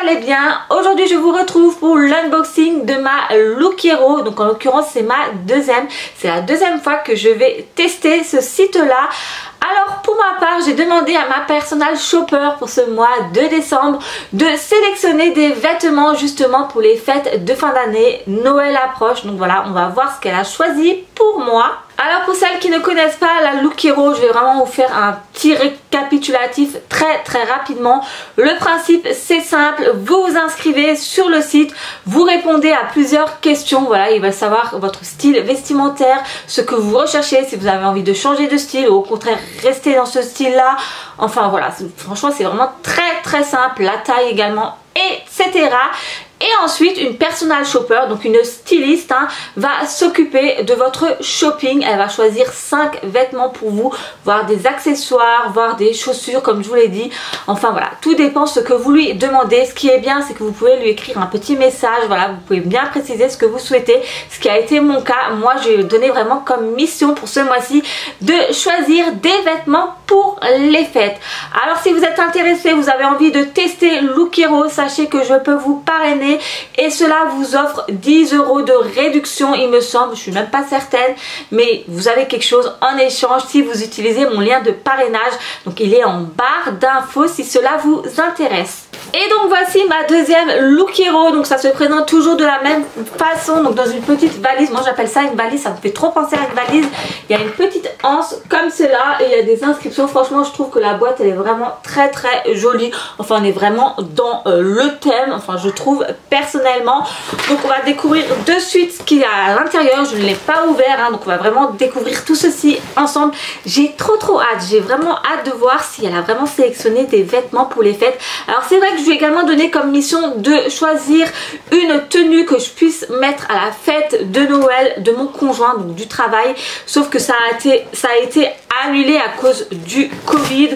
allez bien. Aujourd'hui je vous retrouve pour l'unboxing de ma Look Hero. Donc en l'occurrence c'est c'est la deuxième fois que je vais tester ce site là. Alors pour ma part j'ai demandé à ma personal shopper pour ce mois de décembre de sélectionner des vêtements justement pour les fêtes de fin d'année. Noël approche, donc voilà, on va voir ce qu'elle a choisi pour moi. Alors pour celles qui ne connaissent pas la Look Hero, je vais vraiment vous faire un petit récapitulatif très rapidement. Le principe c'est simple, vous vous inscrivez sur le site, vous répondez à plusieurs questions, voilà, ils veulent savoir votre style vestimentaire, ce que vous recherchez, si vous avez envie de changer de style ou au contraire rester dans ce style là. Enfin voilà, franchement c'est vraiment très simple, la taille également, etc. Et ensuite une personal shopper, donc une styliste, va s'occuper de votre shopping. Elle va choisir 5 vêtements pour vous, voire des accessoires, voire des chaussures comme je vous l'ai dit. Enfin voilà, tout dépend de ce que vous lui demandez. Ce qui est bien c'est que vous pouvez lui écrire un petit message, voilà, vous pouvez bien préciser ce que vous souhaitez. Ce qui a été mon cas, moi j'ai donné vraiment comme mission pour ce mois-ci de choisir des vêtements pour les fêtes. Alors si vous êtes intéressé, vous avez envie de tester Look Hero, sachez que je peux vous parrainer et cela vous offre 10 € de réduction il me semble, je suis même pas certaine, mais vous avez quelque chose en échange si vous utilisez mon lien de parrainage, donc il est en barre d'infos si cela vous intéresse. Et donc voici ma deuxième Look Hero, donc ça se présente toujours de la même façon, donc dans une petite valise, moi j'appelle ça une valise, ça me fait trop penser à une valise. Il y a une petite anse comme cela et il y a des inscriptions, franchement je trouve que la boîte elle est vraiment très jolie, enfin on est vraiment dans le thème, enfin je trouve personnellement. Donc on va découvrir de suite ce qu'il y a à l'intérieur, je ne l'ai pas ouvert, donc on va vraiment découvrir tout ceci ensemble. J'ai trop hâte, j'ai vraiment hâte de voir si elle a vraiment sélectionné des vêtements pour les fêtes. Alors c'est vrai que je lui ai également donné comme mission de choisir une tenue que je puisse mettre à la fête de Noël de mon conjoint, donc du travail, sauf que ça a été annulé à cause du Covid,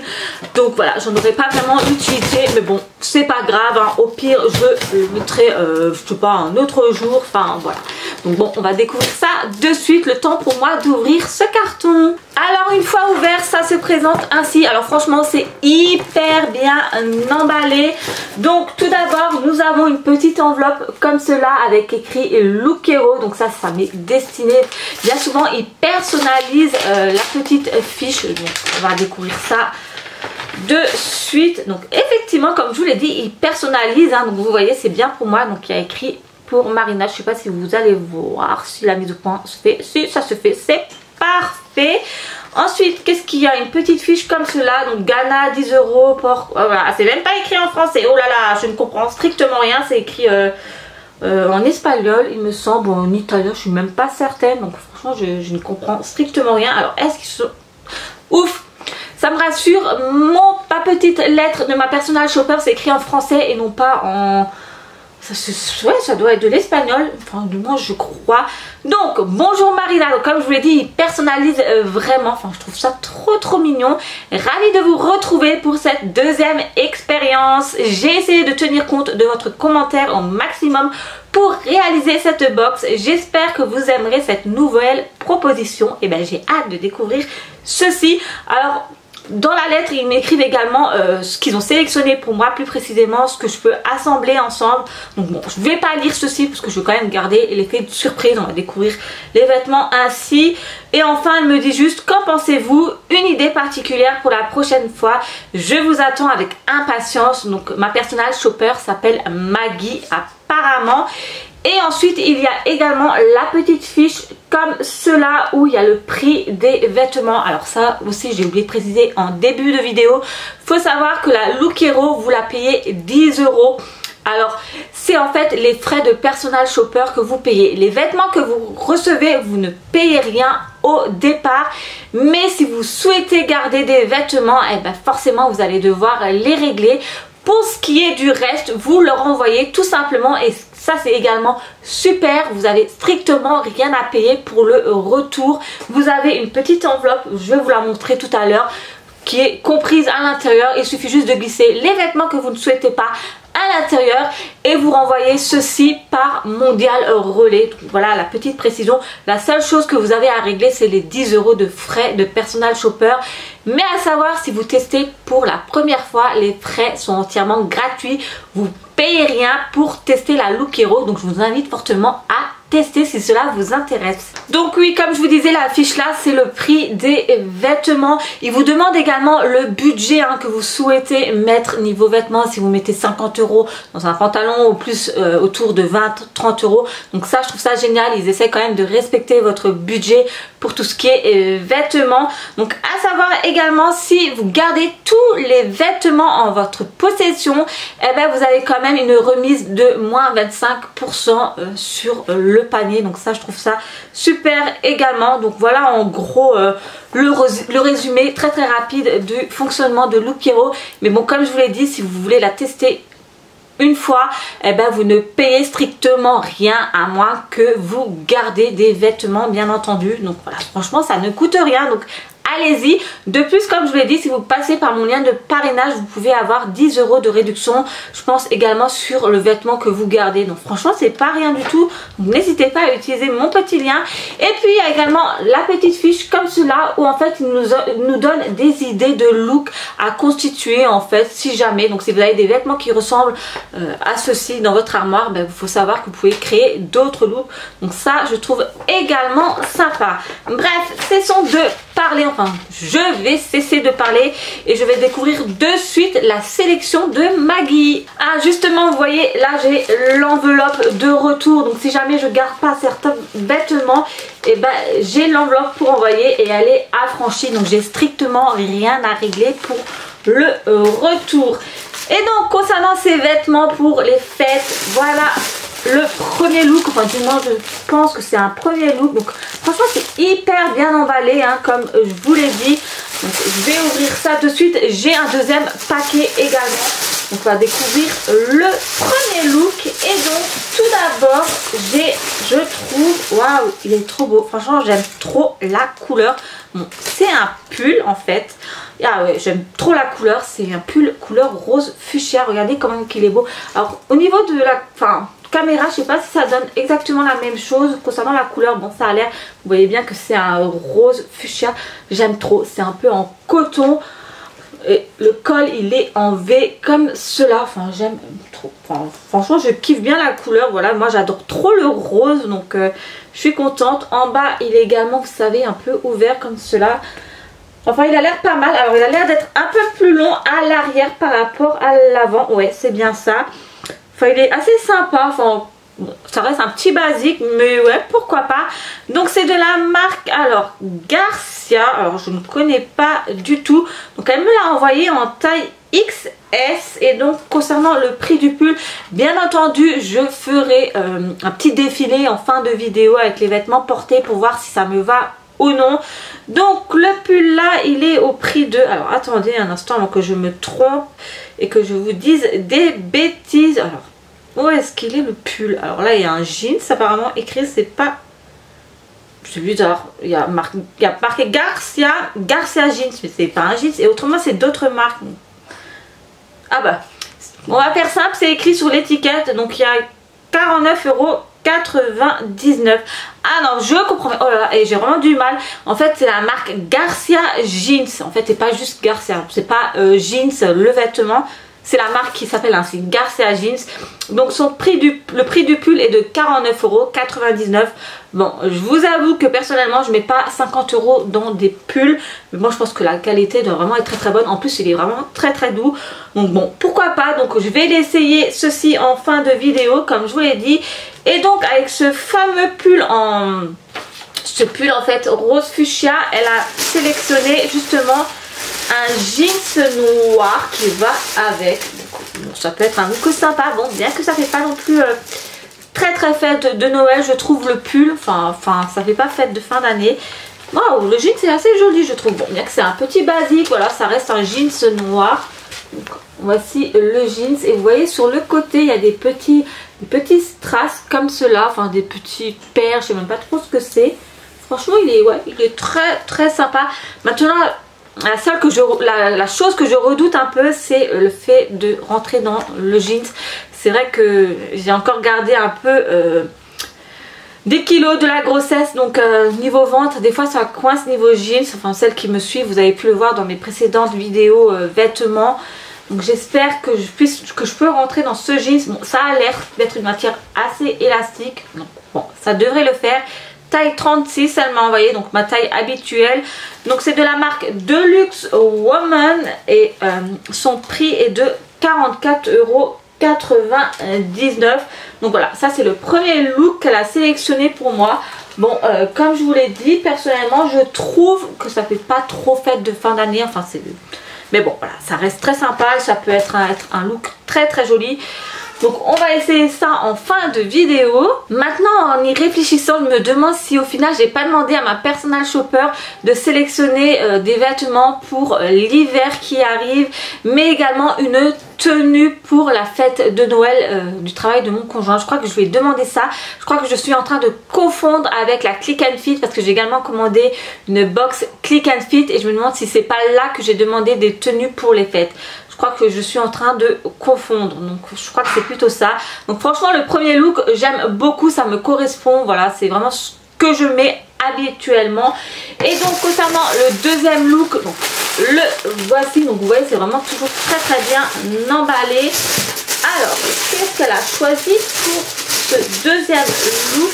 donc voilà, j'en aurais pas vraiment utilité, mais bon c'est pas grave, au pire je le mettrai je sais pas un autre jour, enfin voilà. Donc bon, on va découvrir ça de suite, le temps pour moi d'ouvrir ce carton. Alors une fois ouvert, ça se présente ainsi. Alors franchement c'est hyper bien emballé. Donc tout d'abord nous avons une petite enveloppe comme cela avec écrit Look Hero. Donc ça m'est destiné. Bien souvent ils personnalisent la petite fiche. Donc on va découvrir ça de suite. Donc effectivement comme je vous l'ai dit ils personnalisent, donc vous voyez c'est bien pour moi. Donc il y a écrit pour Marina, je sais pas si vous allez voir si la mise au point se fait, si ça se fait, c'est parfait. Ensuite qu'est-ce qu'il y a, une petite fiche comme cela, donc Ghana 10 € pour, voilà, c'est même pas écrit en français, oh là là je ne comprends strictement rien, c'est écrit en espagnol il me semble, ou en italien, je suis même pas certaine, donc franchement je ne comprends strictement rien. Alors est-ce qu'ils sont ouf, ça me rassure, ma petite lettre de ma personal shopper c'est écrit en français et non pas en... ouais, ça doit être de l'espagnol, enfin du moins je crois. Donc bonjour Marina, donc comme je vous l'ai dit, il personnalise vraiment, enfin je trouve ça trop mignon. Ravie de vous retrouver pour cette deuxième expérience. J'ai essayé de tenir compte de votre commentaire au maximum pour réaliser cette box. J'espère que vous aimerez cette nouvelle proposition. Et ben j'ai hâte de découvrir ceci. Alors dans la lettre ils m'écrivent également ce qu'ils ont sélectionné pour moi, plus précisément ce que je peux assembler ensemble. Donc bon, je vais pas lire ceci parce que je veux quand même garder l'effet de surprise, on va découvrir les vêtements ainsi. Et enfin elle me dit juste, qu'en pensez-vous, une idée particulière pour la prochaine fois, je vous attends avec impatience. Donc ma personal shopper s'appelle Maggie apparemment. Et ensuite il y a également la petite fiche comme cela où il y a le prix des vêtements. Alors ça aussi j'ai oublié de préciser en début de vidéo, faut savoir que la Look Hero vous la payez 10 €. Alors c'est en fait les frais de personal shopper que vous payez. Les vêtements que vous recevez, vous ne payez rien au départ, mais si vous souhaitez garder des vêtements, et ben forcément vous allez devoir les régler. Pour ce qui est du reste, vous le renvoyez tout simplement, et ça c'est également super, vous avez strictement rien à payer pour le retour. Vous avez une petite enveloppe, je vais vous la montrer tout à l'heure, qui est comprise à l'intérieur. Il suffit juste de glisser les vêtements que vous ne souhaitez pas à l'intérieur et vous renvoyez ceci par Mondial Relais. Donc, voilà la petite précision. La seule chose que vous avez à régler, c'est les 10 € de frais de personal shopper. Mais à savoir, si vous testez pour la première fois, les frais sont entièrement gratuits. Vous payez rien pour tester la Look Hero. Donc je vous invite fortement à tester si cela vous intéresse. Donc oui, comme je vous disais, la fiche là, c'est le prix des vêtements. Il vous demande également le budget que vous souhaitez mettre niveau vêtements. Si vous mettez 50 € dans un pantalon ou plus autour de 20-30 €. Donc ça, je trouve ça génial. Ils essaient quand même de respecter votre budget pour tout ce qui est vêtements. Donc à savoir également, si vous gardez tous les vêtements en votre possession, eh ben, vous avez quand même une remise de moins 25% sur le panier. Donc ça, je trouve ça super également. Donc voilà en gros le résumé très rapide du fonctionnement de Look Hero. Mais bon, comme je vous l'ai dit, si vous voulez la tester une fois, eh ben, vous ne payez strictement rien à moins que vous gardez des vêtements, bien entendu. Donc voilà, franchement ça ne coûte rien, donc allez-y. De plus, comme je vous l'ai dit, si vous passez par mon lien de parrainage, vous pouvez avoir 10 € de réduction, je pense également sur le vêtement que vous gardez. Donc franchement, c'est pas rien du tout. Donc n'hésitez pas à utiliser mon petit lien. Et puis il y a également la petite fiche comme cela où en fait il nous donne des idées de look à constituer en fait si jamais. Donc si vous avez des vêtements qui ressemblent à ceci dans votre armoire, ben, il faut savoir que vous pouvez créer d'autres looks. Donc ça, je trouve également sympa. Bref, cessons de parler, enfin je vais cesser de parler et je vais découvrir de suite la sélection de Maggie. Ah justement, vous voyez là j'ai l'enveloppe de retour, donc si jamais je garde pas certains vêtements, et ben j'ai l'enveloppe pour envoyer et elle est affranchie, donc j'ai strictement rien à régler pour le retour. Et donc concernant ces vêtements pour les fêtes, voilà le premier look, enfin du moins je pense que c'est un premier look. Donc franchement c'est hyper bien emballé comme je vous l'ai dit. Donc je vais ouvrir ça de suite. J'ai un deuxième paquet également. Donc on va découvrir le premier look. Et donc tout d'abord j'ai, je trouve, waouh, il est trop beau. Franchement j'aime trop la couleur. Bon, c'est un pull en fait. Ah ouais, j'aime trop la couleur. C'est un pull couleur rose fuchsia. Regardez comment il est beau. Alors au niveau de la caméra, je sais pas si ça donne exactement la même chose concernant la couleur. Bon, ça a l'air, vous voyez bien que c'est un rose fuchsia. J'aime trop, c'est un peu en coton et le col il est en V comme cela. Enfin j'aime trop, enfin, franchement je kiffe bien la couleur. Voilà, moi j'adore trop le rose, donc je suis contente. En bas il est également, vous savez, un peu ouvert comme cela. Enfin il a l'air pas mal. Alors il a l'air d'être un peu plus long à l'arrière par rapport à l'avant. Ouais, c'est bien ça. Enfin il est assez sympa. Enfin bon, ça reste un petit basique, mais ouais, pourquoi pas. Donc c'est de la marque alors Garcia. Alors je ne connais pas du tout. Donc elle me l'a envoyé en taille XS. Et donc concernant le prix du pull, bien entendu je ferai un petit défilé en fin de vidéo avec les vêtements portés pour voir si ça me va ou non. Donc le pull là il est au prix de, alors attendez un instant avant que je me trompe et que je vous dise des bêtises. Alors où est-ce qu'il est le pull? Alors là il y a un jeans apparemment écrit, c'est pas, c'est bizarre, il y a marqué Garcia jeans, mais c'est pas un jeans. Et autrement c'est d'autres marques. Ah bah on va faire simple, c'est écrit sur l'étiquette. Donc il y a 49,99 €. Ah non, je comprends. Oh là là, et j'ai vraiment du mal. En fait, c'est la marque Garcia Jeans. En fait, c'est pas juste Garcia. C'est pas jeans, le vêtement. C'est la marque qui s'appelle ainsi, Garcia Jeans. Donc son prix le prix du pull est de 49,99 €. Bon, je vous avoue que personnellement je mets pas 50 € dans des pulls. Mais moi je pense que la qualité doit vraiment être très bonne. En plus il est vraiment très doux. Donc bon, pourquoi pas. Donc je vais l'essayer ceci en fin de vidéo comme je vous l'ai dit. Et donc avec ce fameux pull en fait rose fuchsia, elle a sélectionné justement un jeans noir qui va avec. Donc, bon, ça peut être un look sympa. Bon, bien que ça fait pas non plus très fête de Noël, je trouve le pull. Enfin ça fait pas fête de fin d'année. Waouh, le jeans c'est assez joli je trouve. Bon, bien que c'est un petit basique, voilà, ça reste un jeans noir. Donc, voici le jeans et vous voyez sur le côté il y a des petits strass comme cela, enfin des petits paires, je sais même pas trop ce que c'est. Franchement il est très sympa. Maintenant la chose que je redoute un peu, c'est le fait de rentrer dans le jeans. C'est vrai que j'ai encore gardé un peu des kilos de la grossesse, donc niveau ventre, des fois ça coince niveau jeans. Enfin, celles qui me suivent, vous avez pu le voir dans mes précédentes vidéos vêtements. Donc j'espère que je peux rentrer dans ce jeans. Bon, ça a l'air d'être une matière assez élastique, donc bon, ça devrait le faire. Taille 36, elle m'a envoyé, donc ma taille habituelle. Donc c'est de la marque Deluxe Woman et son prix est de 44,99 €. Donc voilà, ça c'est le premier look qu'elle a sélectionné pour moi. Bon, comme je vous l'ai dit, personnellement, je trouve que ça fait pas trop fête de fin d'année. Enfin, c'est... Mais bon, voilà, ça reste très sympa. Ça peut être un look très très joli. Donc on va essayer ça en fin de vidéo. Maintenant, en y réfléchissant, je me demande si au final j'ai pas demandé à ma personal shopper de sélectionner des vêtements pour l'hiver qui arrive, mais également une tenue pour la fête de Noël du travail de mon conjoint. Je crois que je lui ai demandé ça. Je crois que je suis en train de confondre avec la Click and Fit parce que j'ai également commandé une box Click and Fit et je me demande si c'est pas là que j'ai demandé des tenues pour les fêtes. Je crois que je suis en train de confondre, donc je crois que c'est plutôt ça. Donc franchement, le premier look, j'aime beaucoup, ça me correspond. Voilà, c'est vraiment ce que je mets habituellement. Et donc concernant le deuxième look, donc le voici. Donc vous voyez, c'est vraiment toujours très très bien emballé. Alors, qu'est-ce qu'elle a choisi pour ce deuxième look?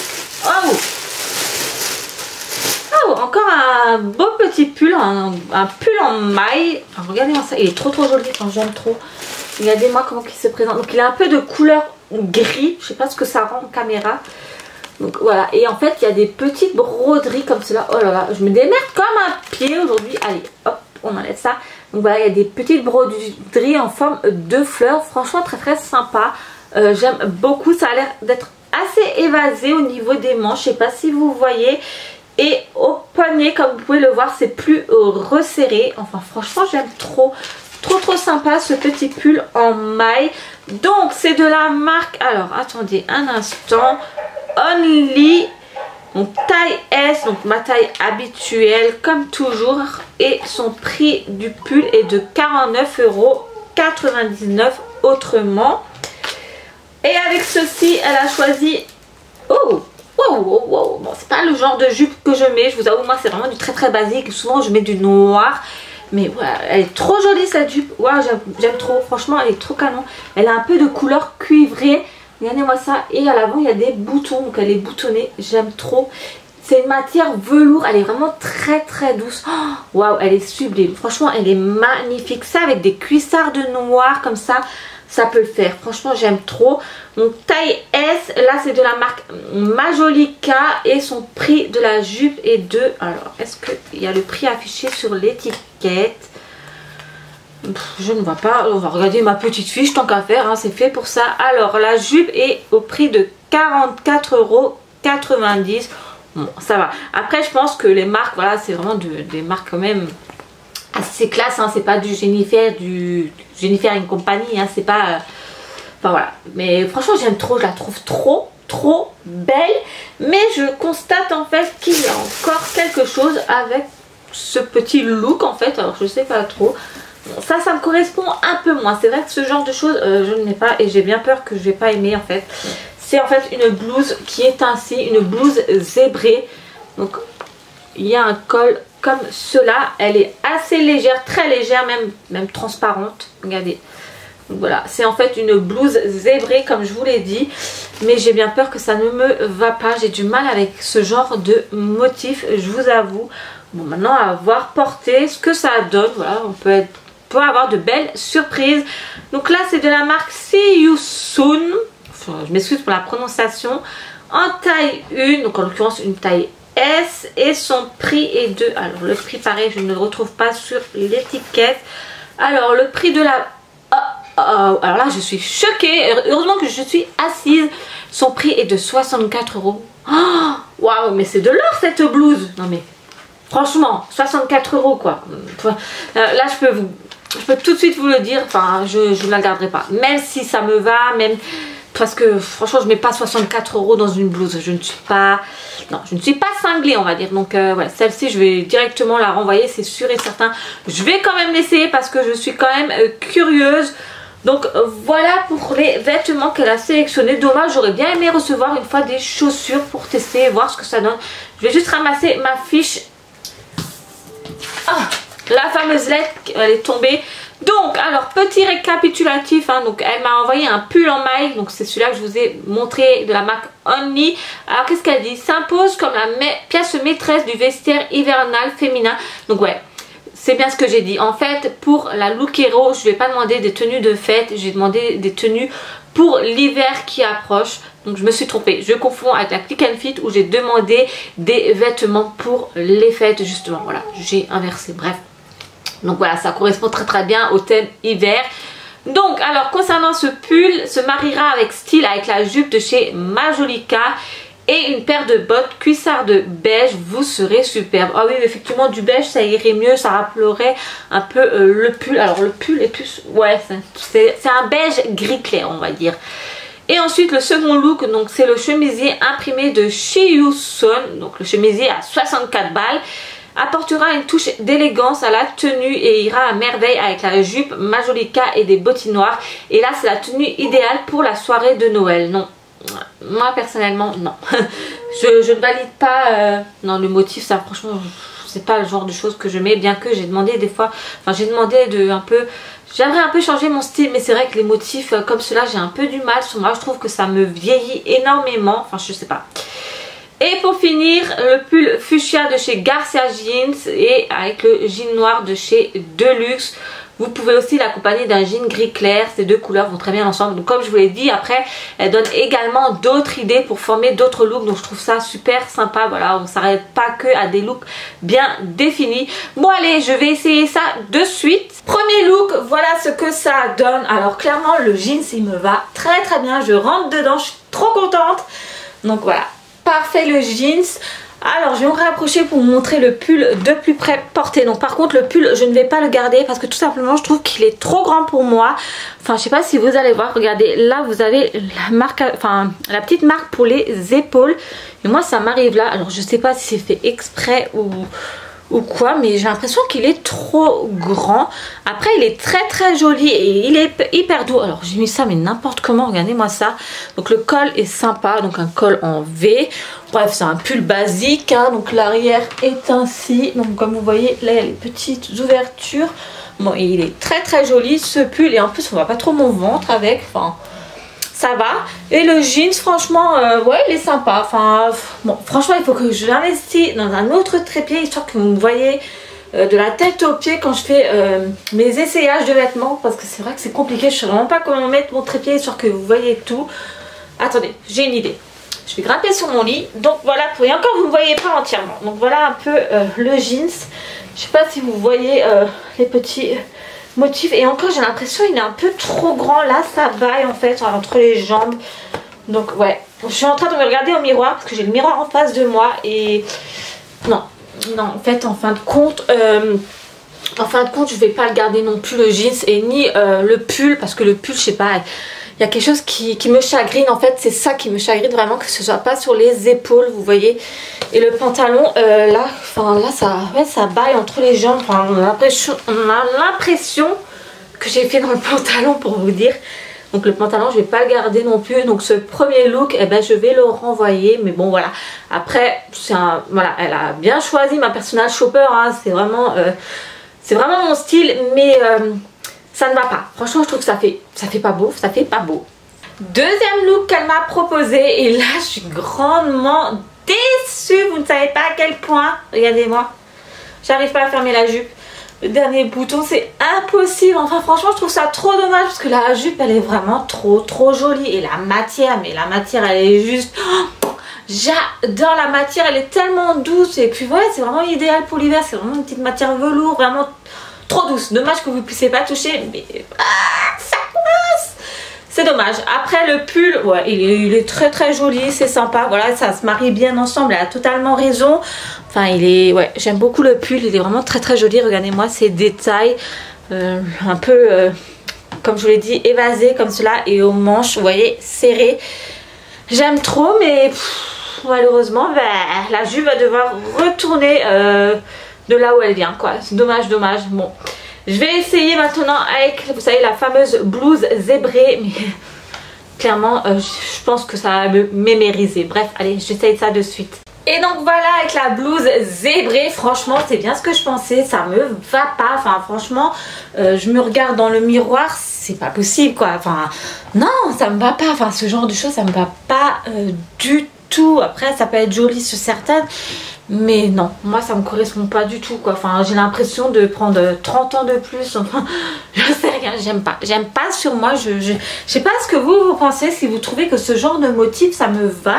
Oh, encore un beau petit pull, un pull en maille. Enfin, regardez-moi ça, il est trop joli, enfin, j'aime trop. Regardez-moi comment il se présente. Donc il a un peu de couleur gris, je sais pas ce que ça rend en caméra. Donc voilà, et en fait il y a des petites broderies comme cela. Oh là là, je me démerde comme un pied aujourd'hui. Allez, hop, on enlève ça. Donc voilà, il y a des petites broderies en forme de fleurs. Franchement très très sympa. J'aime beaucoup, ça a l'air d'être assez évasé au niveau des manches. Je sais pas si vous voyez. Et au poignet, comme vous pouvez le voir, c'est plus resserré. Enfin, franchement, j'aime trop. Trop sympa ce petit pull en maille. Donc, c'est de la marque... Alors, attendez un instant. Only. Donc, taille S. Donc, ma taille habituelle, comme toujours. Et son prix du pull est de 49,99 € autrement. Et avec ceci, elle a choisi... Oh! Wow. Bon, c'est pas le genre de jupe que je mets, je vous avoue, moi c'est vraiment du très très basique. Souvent je mets du noir, mais voilà, elle est trop jolie cette jupe. Waouh, j'aime trop, franchement elle est trop canon. Elle a un peu de couleur cuivrée, regardez-moi ça. Et à l'avant il y a des boutons, donc elle est boutonnée, j'aime trop. C'est une matière velours, elle est vraiment très très douce. Waouh, elle est sublime, franchement elle est magnifique. Ça avec des cuissards de noir comme ça peut le faire. Franchement j'aime trop. Donc taille S, là c'est de la marque Majolica et son prix de la jupe est de... Alors est-ce qu'il y a le prix affiché sur l'étiquette? Je ne vois pas. On va regarder ma petite fiche tant qu'à faire, hein, c'est fait pour ça. Alors la jupe est au prix de 44,90 €. Bon, ça va. Après je pense que les marques, voilà, c'est vraiment des marques quand même assez classe, hein. C'est pas du Jennifer & Company, hein. C'est pas... Enfin voilà, mais franchement j'aime trop, je la trouve trop belle. Mais je constate en fait qu'il y a encore quelque chose avec ce petit look en fait. Alors je sais pas trop, ça me correspond un peu moins. C'est vrai que ce genre de choses je ne l'ai pas et j'ai bien peur que je vais pas aimer en fait. C'est en fait une blouse qui est ainsi, une blouse zébrée. Donc il y a un col comme cela, elle est assez légère, très légère, même transparente, regardez. Donc voilà, c'est en fait une blouse zébrée comme je vous l'ai dit, mais j'ai bien peur que ça ne me va pas. J'ai du mal avec ce genre de motif, je vous avoue. Bon, maintenant à voir porter ce que ça donne. Voilà, on peut avoir de belles surprises. Donc là c'est de la marque See You Soon, je m'excuse pour la prononciation, en taille 1, donc en l'occurrence une taille S, et son prix est de... Alors le prix pareil, je ne le retrouve pas sur l'étiquette. Alors le prix de la... alors là je suis choquée, heureusement que je suis assise. Son prix est de 64 €. Waouh, mais c'est de l'or cette blouse. Non mais franchement 64 € quoi. Là je peux tout de suite vous le dire, enfin je ne la garderai pas. Même si ça me va, même parce que franchement je mets pas 64 € dans une blouse. Je ne suis pas, non, je ne suis pas cinglée on va dire. Donc voilà, celle-ci je vais directement la renvoyer, c'est sûr et certain. Je vais quand même l'essayer parce que je suis quand même curieuse. Donc voilà pour les vêtements qu'elle a sélectionnés. Dommage, j'aurais bien aimé recevoir une fois des chaussures pour tester et voir ce que ça donne. Je vais juste ramasser ma fiche. Ah, la fameuse lettre, elle est tombée. Donc alors petit récapitulatif, hein, donc elle m'a envoyé un pull en maille. Donc c'est celui-là que je vous ai montré de la marque Only. Alors qu'est-ce qu'elle dit? S'impose comme la pièce maîtresse du vestiaire hivernal féminin. Donc ouais, c'est bien ce que j'ai dit. En fait, pour la Look Hero, je ne vais pas demander des tenues de fête. J'ai demandé des tenues pour l'hiver qui approche. Donc je me suis trompée. Je confonds avec la Click and Fit où j'ai demandé des vêtements pour les fêtes justement. Voilà, j'ai inversé. Bref. Donc voilà, ça correspond très très bien au thème hiver. Donc alors concernant ce pull, se mariera avec style avec la jupe de chez Majolica. Et une paire de bottes cuissardes beige, vous serez superbe. Ah oui, effectivement, du beige, ça irait mieux, ça rappellerait un peu le pull. Alors le pull est plus, ouais, c'est un beige gris clair, on va dire. Et ensuite, le second look, donc c'est le chemisier imprimé de chez Yuson. Donc le chemisier à 64 balles. Apportera une touche d'élégance à la tenue et ira à merveille avec la jupe Majolica et des bottines noires. Et là, c'est la tenue idéale pour la soirée de Noël. Non. Moi personnellement non. je ne valide pas non, le motif, ça franchement c'est pas le genre de choses que je mets, bien que j'ai demandé des fois, enfin j'ai demandé de un peu, j'aimerais un peu changer mon style, mais c'est vrai que les motifs comme cela j'ai un peu du mal sur moi, je trouve que ça me vieillit énormément, enfin je sais pas. Et pour finir, le pull fuchsia de chez Garcia Jeans et avec le jean noir de chez Deluxe. Vous pouvez aussi l'accompagner d'un jean gris clair. Ces deux couleurs vont très bien ensemble. Donc comme je vous l'ai dit, après, elle donne également d'autres idées pour former d'autres looks. Donc je trouve ça super sympa. Voilà, on ne s'arrête pas que à des looks bien définis. Bon allez, je vais essayer ça de suite. Premier look, voilà ce que ça donne. Alors clairement, le jeans, il me va très très bien. Je rentre dedans, je suis trop contente. Donc voilà, parfait le jeans. Alors je vais me rapprocher pour vous montrer le pull de plus près porté. Donc par contre le pull je ne vais pas le garder parce que tout simplement je trouve qu'il est trop grand pour moi. Enfin je sais pas si vous allez voir, regardez là vous avez la marque, enfin la petite marque pour les épaules. Et moi ça m'arrive là, alors je sais pas si c'est fait exprès ou quoi, mais j'ai l'impression qu'il est trop grand. Après il est très très joli et il est hyper doux. Alors j'ai mis ça mais n'importe comment, regardez moi ça. Donc le col est sympa, donc un col en V. Bref c'est un pull basique hein. Donc l'arrière est ainsi, donc comme vous voyez là il y a les petites ouvertures. Bon et il est très très joli ce pull et en plus on voit pas trop mon ventre avec, enfin ça va. Et le jeans franchement ouais il est sympa, enfin bon franchement il faut que je l'investisse dans un autre trépied histoire que vous me voyez de la tête aux pieds quand je fais mes essayages de vêtements, parce que c'est vrai que c'est compliqué, je sais vraiment pas comment mettre mon trépied histoire que vous voyez tout. Attendez, j'ai une idée, je vais grimper sur mon lit. Donc voilà, et encore vous ne voyez pas entièrement, donc voilà un peu le jeans. Je sais pas si vous voyez les petits motif, et encore j'ai l'impression il est un peu trop grand là, ça baille en fait entre les jambes. Donc ouais, je suis en train de me regarder au miroir parce que j'ai le miroir en face de moi et non en fait en fin de compte je vais pas le garder non plus le jeans et ni le pull, parce que le pull je sais pas, il y a quelque chose qui me chagrine en fait, c'est ça qui me chagrine vraiment, que ce soit pas sur les épaules, vous voyez. Et le pantalon là, enfin là ça, ouais, ça baille entre les jambes, enfin, on a l'impression que j'ai fait dans le pantalon pour vous dire. Donc le pantalon je vais pas le garder non plus, donc ce premier look eh ben, je vais le renvoyer, mais bon voilà. Après c'est un, voilà, elle a bien choisi ma personal shopper hein. C'est vraiment mon style, mais ça ne va pas. Franchement je trouve que ça fait pas beau, ça fait pas beau. Deuxième look qu'elle m'a proposé et là je suis grandement déçue, vous ne savez pas à quel point. Regardez-moi, j'arrive pas à fermer la jupe. Le dernier bouton c'est impossible, enfin franchement je trouve ça trop dommage parce que la jupe elle est vraiment trop jolie. Et la matière, mais la matière elle est juste... Oh, j'adore la matière, elle est tellement douce. Et puis ouais, c'est vraiment idéal pour l'hiver, c'est vraiment une petite matière velours, vraiment trop douce. Dommage que vous ne puissiez pas toucher, mais ça coince. C'est dommage. Après le pull, ouais, il est très joli, c'est sympa. Voilà, ça se marie bien ensemble, elle a totalement raison. Enfin, il est, ouais, j'aime beaucoup le pull, il est vraiment très joli. Regardez-moi ces détails, un peu comme je vous l'ai dit, évasé comme cela et aux manches, vous voyez, serrées. J'aime trop, mais malheureusement, la jupe va devoir retourner de là où elle vient, quoi. C'est dommage, dommage. Bon, je vais essayer maintenant avec, vous savez, la fameuse blouse zébrée, mais clairement, je pense que ça va me mémériser. Bref, allez, j'essaye ça de suite. Et donc voilà, avec la blouse zébrée, franchement c'est bien ce que je pensais, ça me va pas, enfin franchement je me regarde dans le miroir, c'est pas possible quoi, enfin non ça me va pas, enfin ce genre de choses ça me va pas du tout. Après ça peut être joli sur certaines, mais non, moi ça me correspond pas du tout quoi, enfin j'ai l'impression de prendre 30 ans de plus, enfin je sais rien, j'aime pas sur moi, je sais pas ce que vous pensez, si vous trouvez que ce genre de motif ça me va.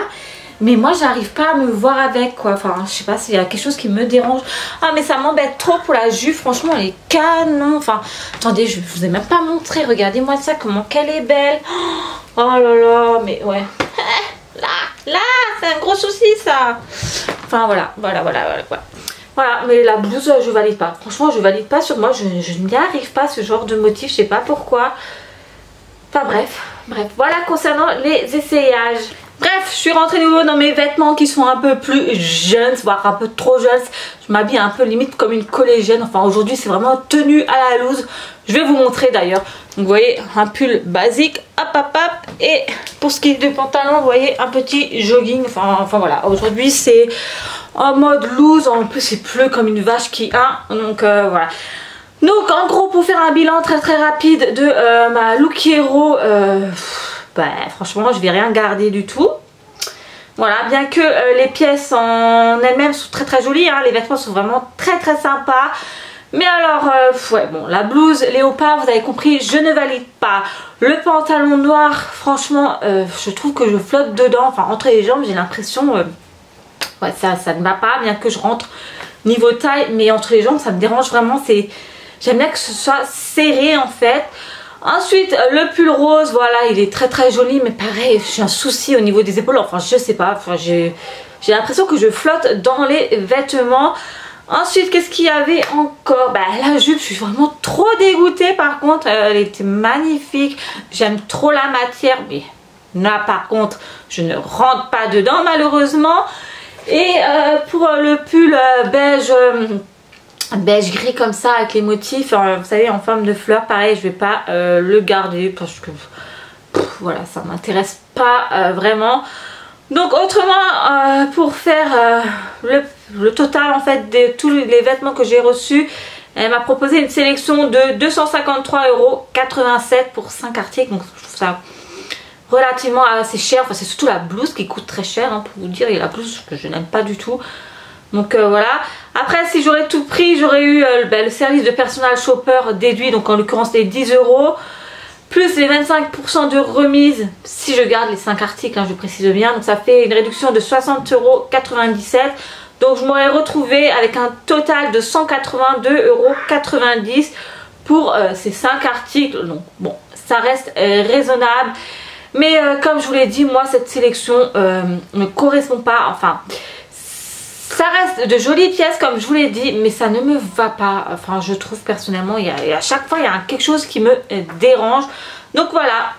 Mais moi j'arrive pas à me voir avec quoi, enfin je sais pas s'il y a quelque chose qui me dérange. Ah mais ça m'embête trop pour la jupe, franchement elle est canon. Enfin attendez, je vous ai même pas montré, regardez-moi ça, comment qu'elle est belle. Oh là là, mais ouais. Là, c'est un gros souci ça. Enfin voilà. Voilà, mais la blouse je valide pas, franchement je valide pas sur moi, je n'y arrive pas ce genre de motif, je sais pas pourquoi. Enfin bref, voilà concernant les essayages. Bref, je suis rentrée nouveau dans mes vêtements qui sont un peu plus jeunes, voire un peu trop jeunes. Je m'habille un peu limite comme une collégienne. Enfin aujourd'hui c'est vraiment tenue à la loose. Je vais vous montrer d'ailleurs. Donc vous voyez un pull basique, hop. Et pour ce qui est du pantalon, vous voyez un petit jogging. Enfin voilà, aujourd'hui c'est en mode loose. En plus il pleut comme une vache qui a. Donc voilà. Donc en gros pour faire un bilan très rapide de ma Look Hero, franchement je vais rien garder du tout. Voilà, bien que les pièces en elles-mêmes sont très jolies, hein, les vêtements sont vraiment très sympas. Mais alors, ouais bon, la blouse léopard, vous avez compris, je ne valide pas. Le pantalon noir, franchement, je trouve que je flotte dedans, enfin entre les jambes j'ai l'impression, ouais ça ne va pas, bien que je rentre niveau taille, mais entre les jambes ça me dérange vraiment, j'aime bien que ce soit serré en fait. Ensuite le pull rose, voilà il est très joli, mais pareil j'ai un souci au niveau des épaules, enfin je sais pas, enfin, j'ai l'impression que je flotte dans les vêtements. Ensuite qu'est-ce qu'il y avait encore, la jupe je suis vraiment trop dégoûtée, par contre elle était magnifique, j'aime trop la matière, mais là par contre je ne rentre pas dedans malheureusement. Et pour le pull beige gris comme ça avec les motifs, vous savez en forme de fleur, pareil je vais pas le garder parce que voilà ça m'intéresse pas vraiment. Donc autrement pour faire le total en fait de tous les vêtements que j'ai reçus, elle m'a proposé une sélection de 253,87 € pour 5 articles, donc je trouve ça relativement assez cher. Enfin c'est surtout la blouse qui coûte très cher, hein, pour vous dire, et la blouse que je n'aime pas du tout. Donc voilà. Après si j'aurais tout pris, j'aurais eu le service de personal shopper déduit, donc en l'occurrence les 10 € plus les 25% de remise si je garde les 5 articles, hein, je précise bien. Donc ça fait une réduction de 60,97 €. Donc je m'aurais retrouvée avec un total de 182,90 € pour ces 5 articles. Donc bon, ça reste raisonnable. Mais comme je vous l'ai dit, moi cette sélection ne correspond pas, enfin ça reste de jolies pièces comme je vous l'ai dit, mais ça ne me va pas. Enfin je trouve personnellement, à chaque fois il y a quelque chose qui me dérange. Donc voilà,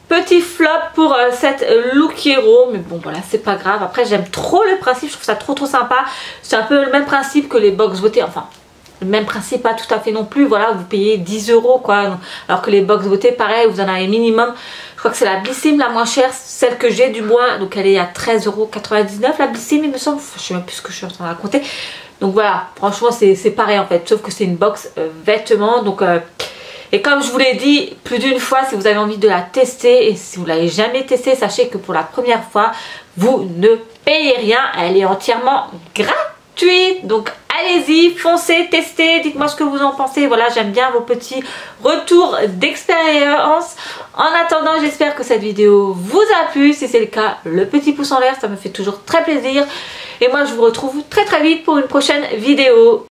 petit flop pour cette Look Hero, mais bon voilà c'est pas grave. Après j'aime trop le principe, je trouve ça trop sympa. C'est un peu le même principe que les box beauté, enfin le même principe pas tout à fait non plus, voilà vous payez 10 € quoi, alors que les box beauté pareil vous en avez minimum. Je crois que c'est la Blissim la moins chère, celle que j'ai du moins, donc elle est à 13,99 € la Blissim il me semble, je sais même plus ce que je suis en train de raconter. Donc voilà, franchement c'est pareil en fait, sauf que c'est une box vêtements. Donc et comme je vous l'ai dit plus d'une fois, si vous avez envie de la tester, et si vous l'avez jamais testée, sachez que pour la première fois vous ne payez rien, elle est entièrement gratuite. Donc allez-y, foncez, testez, dites-moi ce que vous en pensez. Voilà, j'aime bien vos petits retours d'expérience. En attendant, j'espère que cette vidéo vous a plu. Si c'est le cas, le petit pouce en l'air, ça me fait toujours très plaisir. Et moi, je vous retrouve très vite pour une prochaine vidéo.